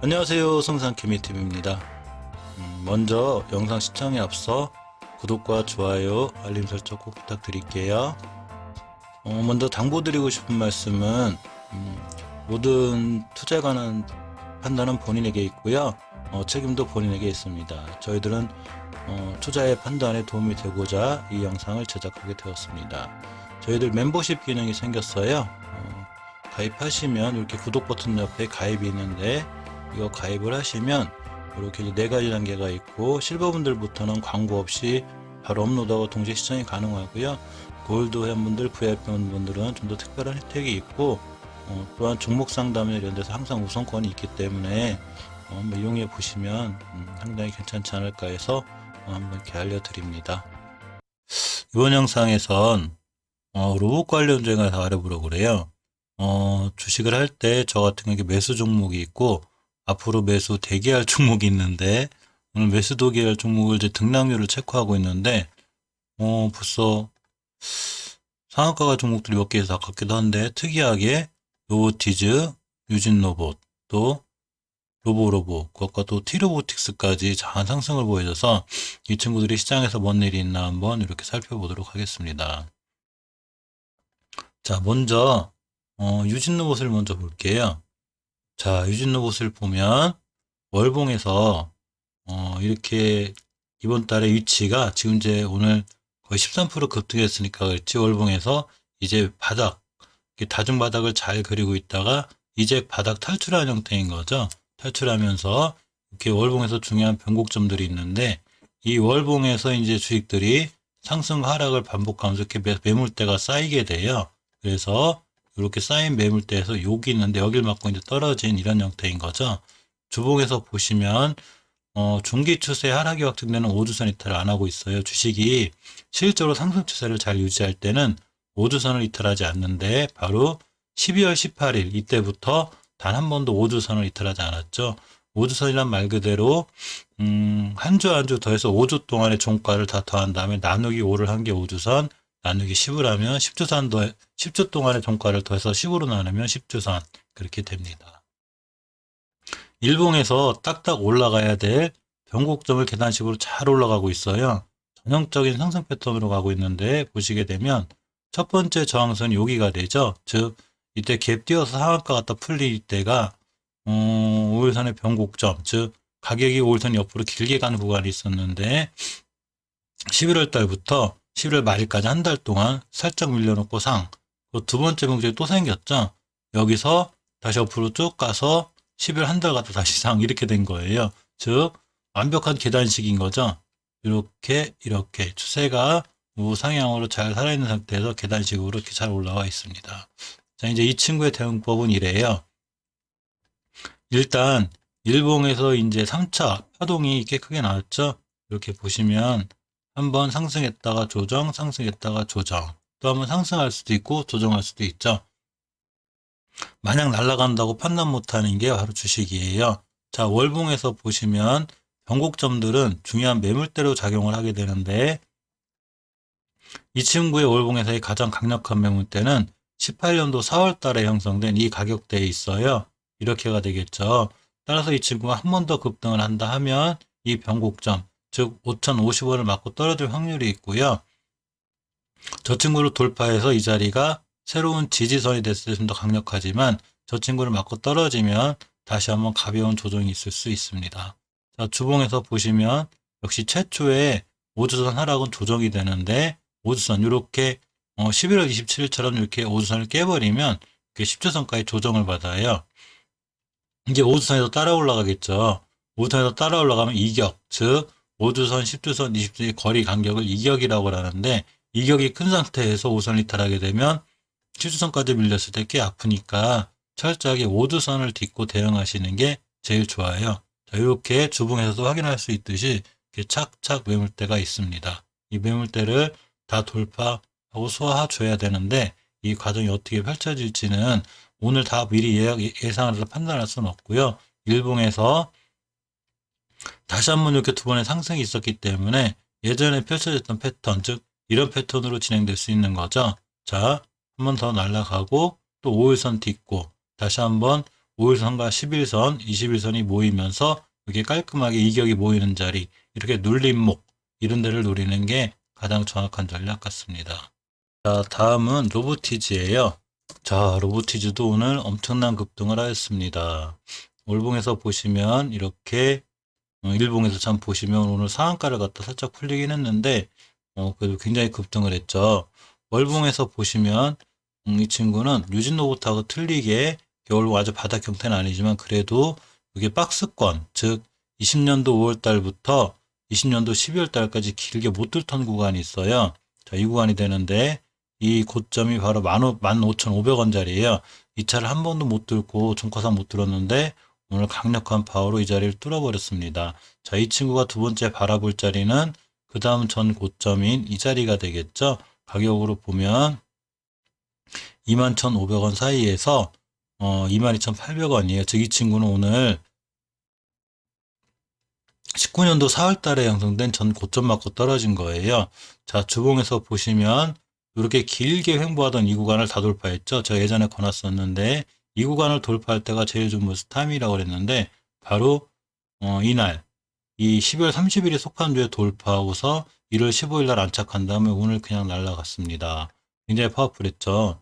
안녕하세요, 성산케미TV입니다. 먼저 영상 시청에 앞서 구독과 좋아요, 알림 설정 꼭 부탁드릴게요. 먼저 당부드리고 싶은 말씀은 모든 투자에 관한 판단은 본인에게 있고요. 책임도 본인에게 있습니다. 저희들은 투자의 판단에 도움이 되고자 이 영상을 제작하게 되었습니다. 저희들 멤버십 기능이 생겼어요. 가입하시면 이렇게 구독 버튼 옆에 가입이 있는데 이거 가입을 하시면 이렇게 4가지 단계가 있고, 실버분들부터는 광고 없이 바로 업로드하고 동시에 시청이 가능하고요. 골드 회원분들, VIP 회원분들은 좀 더 특별한 혜택이 있고, 또한 종목 상담이나 이런 데서 항상 우선권이 있기 때문에 한번 이용해 보시면 상당히 괜찮지 않을까 해서 한번 이렇게 알려드립니다. 이번 영상에선 로봇 관련주에 관해서 알아보려고 그래요. 주식을 할 때 저 같은 경우에 매수 종목이 있고, 앞으로 매수 대기할 종목이 있는데, 오늘 매수 대기할 종목을 이제 등락률을 체크하고 있는데, 벌써 상한가 종목들이 몇 개에서 아깝기도 한데, 특이하게 로보티즈, 유진로봇, 또 로보로봇, 그것과 또 티로보틱스까지 장한 상승을 보여줘서 이 친구들이 시장에서 뭔 일이 있나 한번 이렇게 살펴보도록 하겠습니다. 자, 먼저 유진로봇을 먼저 볼게요. 자, 유진로봇을 보면 월봉에서 이렇게 이번 달에 위치가 지금 이제 오늘 거의 13% 급등했으니까 그렇지, 월봉에서 이제 바닥, 다중 바닥을 잘 그리고 있다가 이제 바닥 탈출한 형태인 거죠. 탈출하면서 이렇게 월봉에서 중요한 변곡점들이 있는데, 이 월봉에서 이제 주식들이 상승 하락을 반복하면서 이렇게 매물대가 쌓이게 돼요. 그래서 이렇게 쌓인 매물대에서 여기 있는데 여기를 맞고 이제 떨어진 이런 형태인 거죠. 주봉에서 보시면 중기 추세 하락이 확정되는 5주선 이탈을 안 하고 있어요. 주식이 실제로 상승 추세를 잘 유지할 때는 5주선을 이탈하지 않는데, 바로 12월 18일 이때부터 단 한 번도 5주선을 이탈하지 않았죠. 5주선이란 말 그대로 한 주 한 주 더해서 5주 동안의 종가를 다 더한 다음에 나누기 5를 한 게 5주선, 나누기 10을 하면 10주 동안의 종가를 더해서 10으로 나누면 10주선, 그렇게 됩니다. 일봉에서 딱딱 올라가야 될 변곡점을 계단식으로 잘 올라가고 있어요. 전형적인 상승 패턴으로 가고 있는데, 보시게 되면 첫 번째 저항선이 여기가 되죠. 즉 이때 갭 띄어서 상한가 갖다 풀릴 때가 5일선의 변곡점, 즉 가격이 5일선 옆으로 길게 가는 구간이 있었는데, 11월 달부터 11월 말일까지 한 달 동안 살짝 밀려놓고 두 번째 변곡점이 또 생겼죠. 여기서 다시 옆으로 쭉 가서 11월 한 달 갔다 다시 이렇게 된 거예요. 즉 완벽한 계단식인 거죠. 이렇게 추세가 우상향으로 잘 살아있는 상태에서 계단식으로 이렇게 잘 올라와 있습니다. 자, 이제 이 친구의 대응법은 이래요. 일단 일봉에서 이제 3차 파동이 꽤 크게 나왔죠. 이렇게 보시면 한번 상승했다가 조정, 상승했다가 조정, 또 한번 상승할 수도 있고 조정할 수도 있죠. 마냥 날아간다고 판단 못하는 게 바로 주식이에요. 자, 월봉에서 보시면 변곡점들은 중요한 매물대로 작용을 하게 되는데, 이 친구의 월봉에서의 가장 강력한 매물대는 18년도 4월 달에 형성된 이 가격대에 있어요. 이렇게가 되겠죠. 따라서 이 친구가 한 번 더 급등을 한다 하면 이 변곡점, 즉 5,050원을 맞고 떨어질 확률이 있고요. 저 친구를 돌파해서 이 자리가 새로운 지지선이 됐을 때 좀 더 강력하지만, 저 친구를 맞고 떨어지면 다시 한번 가벼운 조정이 있을 수 있습니다. 자, 주봉에서 보시면 역시 최초의 5주선 하락은 조정이 되는데, 5주선 이렇게 11월 27일처럼 이렇게 5주선을 깨버리면 10주선까지 조정을 받아요. 이제 5주선에서 따라 올라가겠죠. 5주선에서 따라 올라가면 이격, 즉 5주선, 10주선, 20주선의 거리 간격을 이격이라고 하는데, 이격이 큰 상태에서 5선 이탈하게 되면 10주선까지 밀렸을 때 꽤 아프니까 철저하게 5주선을 딛고 대응하시는 게 제일 좋아요. 자, 이렇게 주봉에서도 확인할 수 있듯이 이렇게 착착 매물대가 있습니다. 이 매물대를 다 돌파하고 소화해줘야 되는데, 이 과정이 어떻게 펼쳐질지는 오늘 다 미리 예상을 해서 판단할 수는 없고요. 일봉에서 다시 한번 이렇게 두 번의 상승이 있었기 때문에 예전에 펼쳐졌던 패턴, 즉 이런 패턴으로 진행될 수 있는 거죠. 자, 한 번 더 날아가고 또 5일선 딛고 다시 한번 5일선과 11선, 21선이 모이면서 이게 깔끔하게 이격이 모이는 자리, 이렇게 눌림목, 이런 데를 노리는 게 가장 정확한 전략 같습니다. 자, 다음은 로보티즈예요. 자, 로보티즈도 오늘 엄청난 급등을 하였습니다. 월봉에서 보시면 이렇게 일봉에서 참 보시면 오늘 상한가를 갖다 살짝 풀리긴 했는데 그래도 굉장히 급등을 했죠. 월봉에서 보시면 이 친구는 유진 로봇하고 틀리게 겨울봉 아주 바닥 형태는 아니지만 그래도 이게 박스권, 즉 20년도 5월달부터 20년도 12월달까지 길게 못 뚫던 구간이 있어요. 자, 이 구간이 되는데 이 고점이 바로 15,500원짜리예요. 이 차를 한 번도 못 뚫고 종가상 못 뚫었는데 오늘 강력한 파워로 이 자리를 뚫어버렸습니다. 자, 이 친구가 두 번째 바라볼 자리는 그 다음 전 고점인 이 자리가 되겠죠. 가격으로 보면 21,500원 사이에서 22,800원이에요. 즉 이 친구는 오늘 19년도 4월 달에 형성된 전 고점 맞고 떨어진 거예요. 자, 주봉에서 보시면 이렇게 길게 횡보하던 이 구간을 다 돌파했죠. 제가 예전에 권했었는데 이 구간을 돌파할 때가 제일 좋은 타임이라고 그랬는데 바로 이날 이 12월 30일에 속한 주에 돌파하고서 1월 15일 날 안착한 다음에 오늘 그냥 날아갔습니다. 굉장히 파워풀했죠.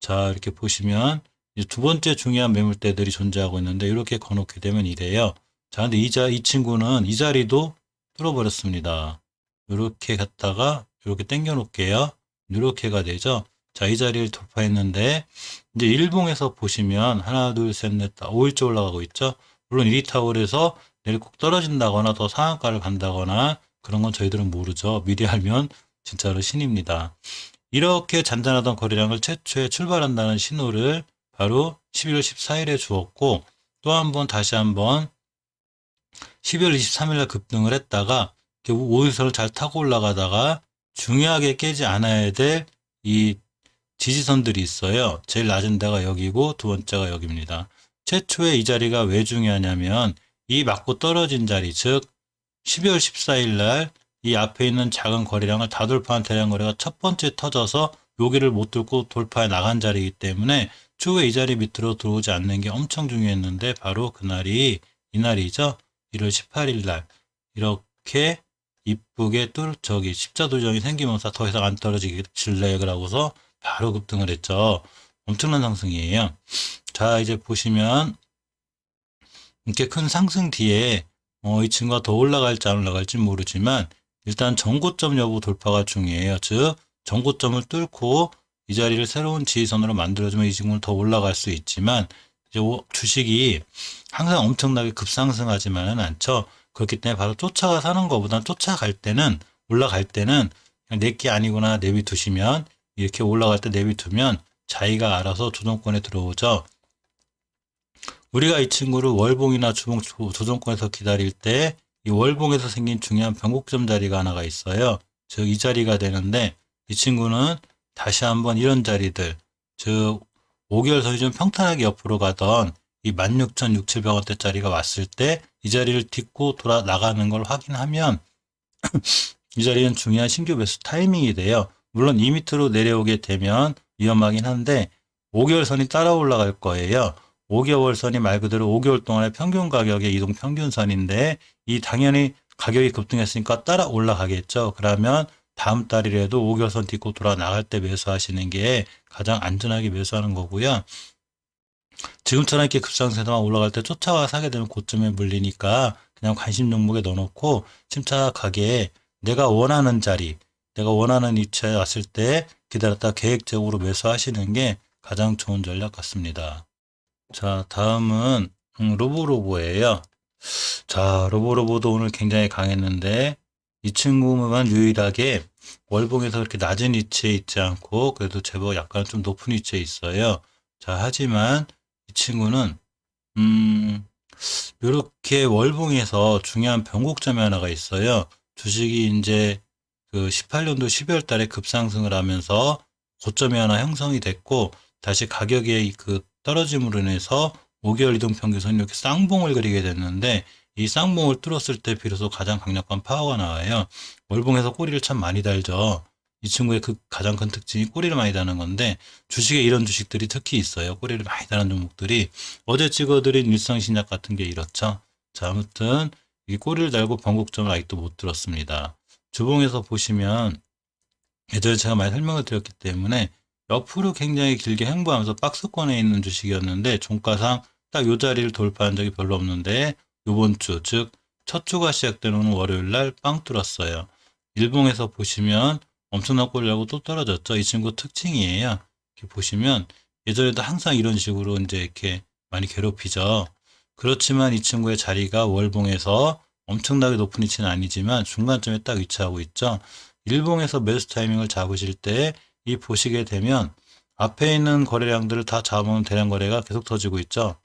자, 이렇게 보시면 이제 두 번째 중요한 매물대들이 존재하고 있는데 이렇게 거놓게 되면 이래요. 자, 근데 이 친구는 이 자리도 뚫어버렸습니다. 이렇게 갔다가 이렇게 당겨 놓을게요. 이렇게가 되죠. 자, 이 자리를 돌파했는데 이제 일봉에서 보시면 하나, 둘, 셋, 넷, 다 5일째 올라가고 있죠. 물론 1위 타월에서 내일 꼭 떨어진다거나 더 상한가를 간다거나 그런 건 저희들은 모르죠. 미리 알면 진짜로 신입니다. 이렇게 잔잔하던 거래량을 최초에 출발한다는 신호를 바로 11월 14일에 주었고 또 한 번 다시 한번 12월 23일 날 급등을 했다가 5일선을 잘 타고 올라가다가 중요하게 깨지 않아야 될 이 지지선들이 있어요. 제일 낮은 데가 여기고 두 번째가 여기입니다. 최초에 이 자리가 왜 중요하냐면 이 맞고 떨어진 자리, 즉 12월 14일 날 이 앞에 있는 작은 거래량을 다 돌파한 대량 거래가 첫 번째 터져서 여기를 못 뚫고 돌파해 나간 자리이기 때문에 추후에 이 자리 밑으로 들어오지 않는 게 엄청 중요했는데 바로 그날이 이날이죠. 1월 18일 날 이렇게 이쁘게 십자 도정이 생기면서 더 이상 안 떨어지길래 그러고서 바로 급등을 했죠. 엄청난 상승이에요. 자, 이제 보시면 이렇게 큰 상승 뒤에 이 친구가 더 올라갈지 안 올라갈지 모르지만 일단 전고점 여부 돌파가 중요해요. 즉 전고점을 뚫고 이 자리를 새로운 지지선으로 만들어주면 이 친구는 더 올라갈 수 있지만 이제 주식이 항상 엄청나게 급상승하지만은 않죠. 그렇기 때문에 바로 쫓아가 사는 것보다 쫓아갈 때는 올라갈 때는 그냥 내게 아니구나 내비두시면 이렇게 올라갈 때 내비두면 자기가 알아서 조정권에 들어오죠. 우리가 이 친구를 월봉이나 주봉 조정권에서 기다릴 때 이 월봉에서 생긴 중요한 변곡점 자리가 하나가 있어요. 즉 이 자리가 되는데 이 친구는 다시 한번 이런 자리들, 즉 5개월 선이 좀 평탄하게 옆으로 가던 이 16,600원대 자리가 왔을 때 이 자리를 딛고 돌아 나가는 걸 확인하면 이 자리는 중요한 신규 매수 타이밍이 돼요. 물론 이 밑으로 내려오게 되면 위험하긴 한데 5개월 선이 따라 올라갈 거예요. 5개월 선이 말 그대로 5개월 동안의 평균 가격의 이동 평균선인데 이 당연히 가격이 급등했으니까 따라 올라가겠죠. 그러면 다음 달이라도 5개월 선 딛고 돌아 나갈 때 매수하시는 게 가장 안전하게 매수하는 거고요. 지금처럼 이렇게 급상승에서만 올라갈 때 쫓아와 사게 되면 고점에 물리니까 그냥 관심 종목에 넣어놓고 침착하게 내가 원하는 자리, 내가 원하는 위치에 왔을 때 기다렸다 계획적으로 매수하시는 게 가장 좋은 전략 같습니다. 자, 다음은 로보로보예요. 자, 로보로보도 오늘 굉장히 강했는데 이 친구만 유일하게 월봉에서 그렇게 낮은 위치에 있지 않고 그래도 제법 약간 좀 높은 위치에 있어요. 자, 하지만 이 친구는 이렇게 월봉에서 중요한 변곡점이 하나가 있어요. 주식이 이제 그 18년도 12월 달에 급상승을 하면서 고점이 하나 형성이 됐고 다시 가격의 그 떨어짐으로 인해서 5개월 이동 평균선이 이렇게 쌍봉을 그리게 됐는데 이 쌍봉을 뚫었을 때 비로소 가장 강력한 파워가 나와요. 월봉에서 꼬리를 참 많이 달죠. 이 친구의 그 가장 큰 특징이 꼬리를 많이 다는 건데 주식에 이런 주식들이 특히 있어요. 꼬리를 많이 다는 종목들이. 어제 찍어드린 일성신약 같은 게 이렇죠. 자, 아무튼 이 꼬리를 달고 변곡점을 아직도 못 들었습니다. 주봉에서 보시면 예전에 제가 많이 설명을 드렸기 때문에 옆으로 굉장히 길게 횡보하면서 박스권에 있는 주식이었는데 종가상 딱 요 자리를 돌파한 적이 별로 없는데 요번 주, 즉 첫 주가 시작되는 월요일 날 빵 뚫었어요. 일봉에서 보시면 엄청난 꼴이라고 또 떨어졌죠. 이 친구 특징이에요. 이렇게 보시면 예전에도 항상 이런 식으로 이제 이렇게 많이 괴롭히죠. 그렇지만 이 친구의 자리가 월봉에서 엄청나게 높은 위치는 아니지만 중간점에 딱 위치하고 있죠. 일봉에서 매수 타이밍을 잡으실 때 이 보시게 되면 앞에 있는 거래량들을 다 잡아먹는 대량 거래가 계속 터지고 있죠.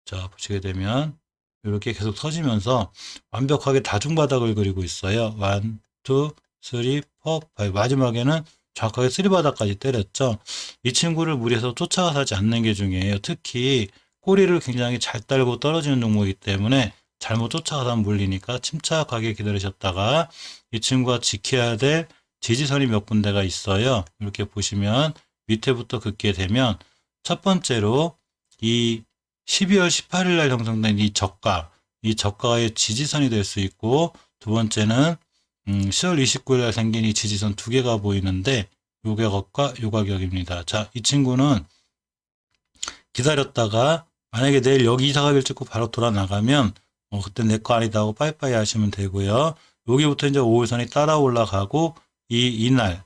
자, 보시게 되면 이렇게 계속 터지면서 완벽하게 다중바닥을 그리고 있어요. 1, 2, 3, 4, 5. 마지막에는 정확하게 3바닥까지 때렸죠. 이 친구를 무리해서 쫓아가서 하지 않는 게 중요해요. 특히 꼬리를 굉장히 잘 달고 떨어지는 종목이기 때문에 잘못 쫓아가다 물리니까 침착하게 기다리셨다가 이 친구가 지켜야 될 지지선이 몇 군데가 있어요. 이렇게 보시면 밑에부터 긋게 되면 첫 번째로 이 12월 18일 날 형성된 이 저가의 지지선이 될 수 있고 두 번째는 10월 29일 날 생긴 이 지지선 두 개가 보이는데 요 가격과 요 가격입니다. 자, 이 친구는 기다렸다가 만약에 내일 여기 이사가기를 찍고 바로 돌아 나가면 그때 내 거 아니다 하고 빠이빠이 하시면 되고요. 여기부터 이제 5일선이 따라 올라가고 이날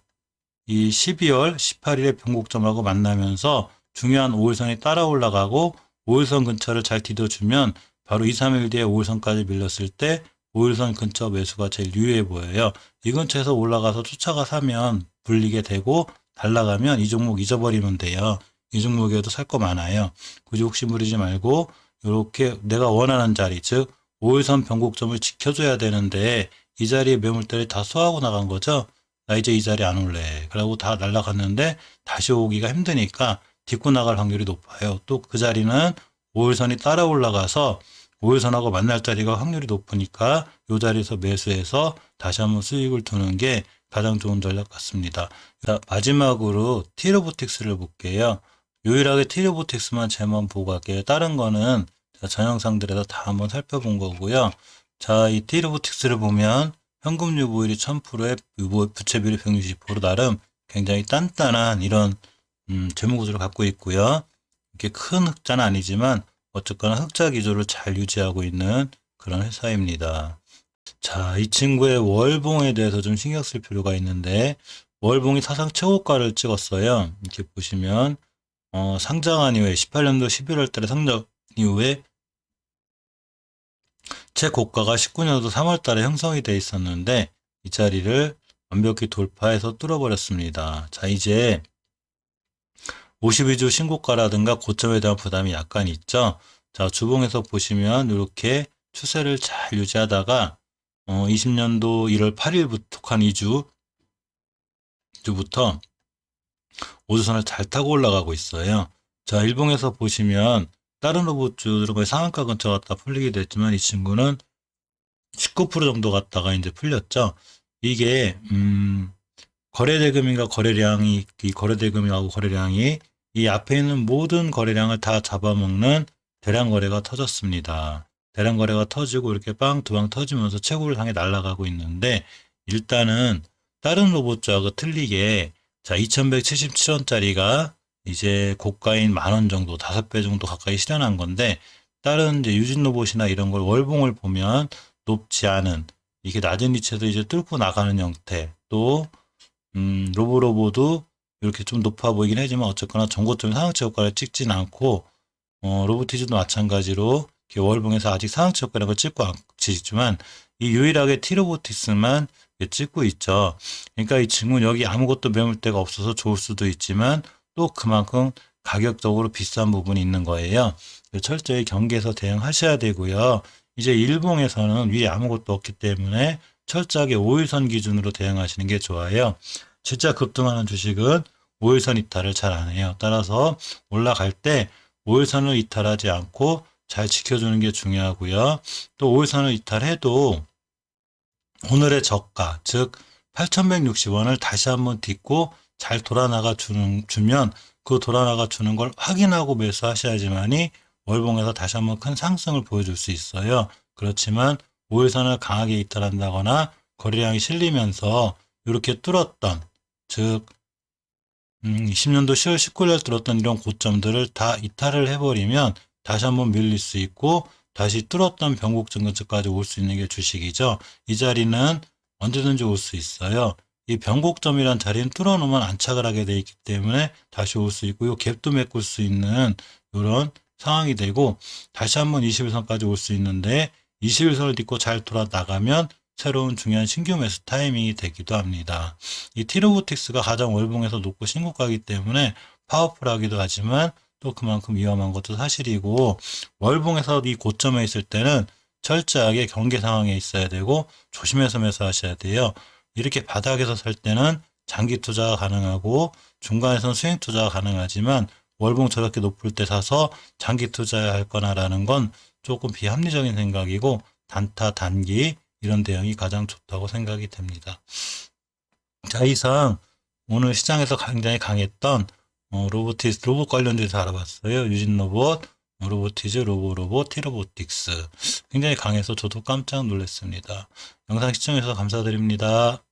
이 12월 18일에 변곡점하고 만나면서 중요한 5일선이 따라 올라가고 5일선 근처를 잘 디뎌주면 바로 2, 3일 뒤에 5일선까지 밀렸을 때 5일선 근처 매수가 제일 유효해 보여요. 이 근처에서 올라가서 쫓아가 사면 불리게 되고 달라가면 이 종목 잊어버리면 돼요. 이 종목에도 살 거 많아요. 굳이 혹시 부리지 말고 이렇게 내가 원하는 자리, 즉 5일선 변곡점을 지켜줘야 되는데 이 자리에 매물대를 다 소화하고 나간 거죠. 나 이제 이 자리 안 올래. 그러고 다 날아갔는데 다시 오기가 힘드니까 딛고 나갈 확률이 높아요. 또 그 자리는 5일선이 따라 올라가서 5일선하고 만날 자리가 확률이 높으니까 이 자리에서 매수해서 다시 한번 수익을 두는 게 가장 좋은 전략 같습니다. 자, 마지막으로 티로보틱스를 볼게요. 유일하게 티로보틱스만 제만 보고 갈게요. 다른 거는 전 영상들에서 다 한번 살펴본 거고요. 자, 이 티로보틱스를 보면 현금 유보율이 1000%에 부채 비율이 160% 나름 굉장히 단단한 이런 재무 구조를 갖고 있고요. 이게 큰 흑자는 아니지만 어쨌거나 흑자 기조를 잘 유지하고 있는 그런 회사입니다. 자, 이 친구의 월봉에 대해서 좀 신경 쓸 필요가 있는데 월봉이 사상 최고가를 찍었어요. 이렇게 보시면 상장한 이후에 18년도 11월 달에 상장 이후에 최고가가 19년도 3월 달에 형성이 돼 있었는데 이 자리를 완벽히 돌파해서 뚫어버렸습니다. 자, 이제 52주 신고가라든가 고점에 대한 부담이 약간 있죠. 자, 주봉에서 보시면 이렇게 추세를 잘 유지하다가 20년도 1월 8일부터 한 2주부터 5주선을 잘 타고 올라가고 있어요. 자, 일봉에서 보시면 다른 로봇주들은 거의 상한가 근처 갔다 풀리게 됐지만 이 친구는 19% 정도 갔다가 이제 풀렸죠. 이게 거래대금인가 거래량이 이 거래대금하고 거래량이 이 앞에 있는 모든 거래량을 다 잡아먹는 대량 거래가 터졌습니다. 대량 거래가 터지고 이렇게 빵 두 방 터지면서 최고를 향해 날아가고 있는데 일단은 다른 로봇주하고 틀리게 자 2177원짜리가 이제 고가인 10,000원 정도 5배 정도 가까이 실현한 건데 다른 이제 유진 로봇이나 이런 걸 월봉을 보면 높지 않은 이게 낮은 위치에서 이제 뚫고 나가는 형태 또 로보로보도 이렇게 좀 높아 보이긴 하지만 어쨌거나 전고점에 상한치 효과를 찍진 않고 로보티즈도 마찬가지로 월봉에서 아직 상한치 효과라는 걸 찍고 있지만 이 유일하게 티로보틱스만 찍고 있죠. 그러니까 이 친구는 여기 아무것도 매물대가 없어서 좋을 수도 있지만 또 그만큼 가격적으로 비싼 부분이 있는 거예요. 철저히 경계해서 대응하셔야 되고요. 이제 일봉에서는 위에 아무것도 없기 때문에 철저하게 5일선 기준으로 대응하시는 게 좋아요. 진짜 급등하는 주식은 5일선 이탈을 잘 안 해요. 따라서 올라갈 때 5일선을 이탈하지 않고 잘 지켜주는 게 중요하고요. 또 5일선을 이탈해도 오늘의 저가, 즉 8,160원을 다시 한번 딛고 잘 돌아나가 주면 그 돌아나가 주는 걸 확인하고 매수하셔야지만이 월봉에서 다시 한번 큰 상승을 보여줄 수 있어요. 그렇지만 5일선을 강하게 이탈한다거나 거래량이 실리면서 이렇게 뚫었던, 즉 20년도 10월 19일 뚫었던 이런 고점들을 다 이탈을 해버리면 다시 한번 밀릴 수 있고 다시 뚫었던 변곡점근처까지 올 수 있는 게 주식이죠. 이 자리는 언제든지 올 수 있어요. 이 변곡점이란 자리는 뚫어놓으면 안착을 하게 돼 있기 때문에 다시 올 수 있고요. 갭도 메꿀 수 있는 이런 상황이 되고 다시 한번 21선까지 올 수 있는데 21선을 딛고 잘 돌아 나가면 새로운 중요한 신규 매수 타이밍이 되기도 합니다. 이 티로보틱스가 가장 월봉에서 높고 신고가이기 때문에 파워풀하기도 하지만 또 그만큼 위험한 것도 사실이고 월봉에서 이 고점에 있을 때는 철저하게 경계 상황에 있어야 되고 조심해서 매수하셔야 돼요. 이렇게 바닥에서 살 때는 장기 투자가 가능하고 중간에서는 수익 투자가 가능하지만 월봉 저렇게 높을 때 사서 장기 투자해야 할 거나라는 건 조금 비합리적인 생각이고 단타 단기 이런 대응이 가장 좋다고 생각이 됩니다. 자, 이상 오늘 시장에서 굉장히 강했던 로봇 관련돼서 알아봤어요. 유진로봇, 로보티즈, 로봇, 티로보틱스. 굉장히 강해서 저도 깜짝 놀랐습니다. 영상 시청해주셔서 감사드립니다.